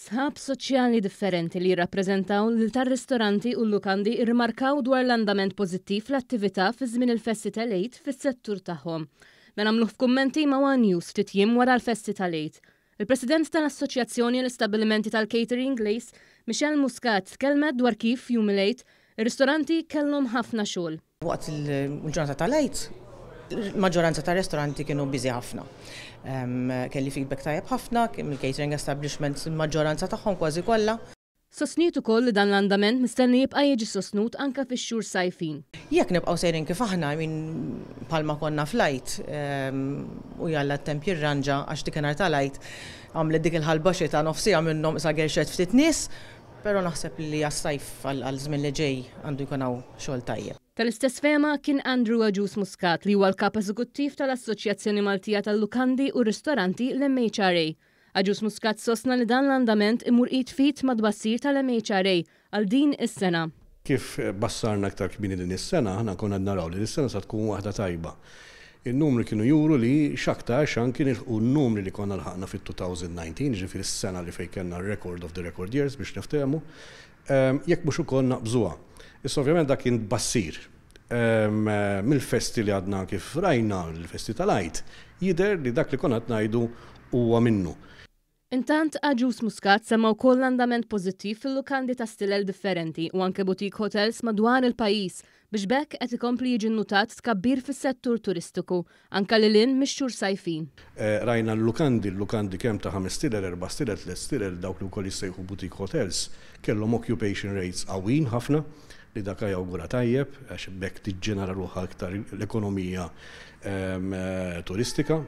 Sħab soċjali differenti li jirrappreżentaw lil tar-ristoranti u l-lukandi irrimarkaw dwar l-andament pożittiv l-attività fi żmien il-Festi tal-Għid fis-settur tagħhom. Dan għamluh f'kummenti ma' One News ftit jiem wara l-Festi tal-Għid. Il-President tal-Assoċjazzjoni l-Istabbilimenti tal-Catering Glace, Michelle Muscat, tkellmet dwar kif jum il-Għid ir-ristoranti kellhom ħafna xogħol. Waqt il-ġurnata tal-Għid, il-maġġoranza tar-ristoranti kienu biżi ħafna. Kelli feedback tajjeb ħafna, il-catering establishments il-maġġoranza tagħhom kważi kollha. Sostniet ukoll li dan l-andament mistenni jibqa' jiġi sostnut anke fix-xhur sajfin. Jekk nibqgħu sejrin kif aħna bħalma konna fl-Għid u jalla t-temp jirranġa għax dikinhar tal-Għid għamlet dik il-ħalba xita nofsija minnhom sa gerxet ftit nies, però naħseb li għas-sajf għal żmien li ġej għandu jkun hawn xogħol tajjeb. Tal-istess fema kien Andrew Aġus Muscat li huwa l-kap eżekuttiv tal-Assoċjazzjoni Maltija tal-Lukandi u Ristoranti l-MHRA. Aġus Muscat sostna li dan l-andament imur fit ma' tbassir tal-MHRA għal din is-sena. Kif bassarna aktar kbini din is-sena, aħna konna naraw li is-sena sa tkun waħda tajba. Il-numri kienu juru li xaktar xanki nilħu n-numri li konna l-ħakna fit-2019, ġifir is-sena li fej kellna record of the record years biex niftehmu, jekk mhux ukoll naqbżuha. Issa ovvjament dak kien bassir. Mill-festi li għadna kif rajna l-festi tal-Għid, jidher li dak li konna qed ngħidu huwa minnu. Intant Aġus Muscat semma wkoll l-andament pożittiv fil-lukandi ta' stilel differenti u anke butik hotels madwar il-pajjiż biex bekk qed ikompli jiġi nnutat tkabbir fis-settur turistiku anke lilin mix-xhur sajfin. Rajna l-lukandi kemm ta' 5 stilel, 4 stilel, 3 stilel dawk li wkoll jissejħu butik hotels kellhom occupation rates qawwin ħafna li dak jawgura tajjeb għax bekk tiġġenera ruħha aktar l-ekonomija turistika.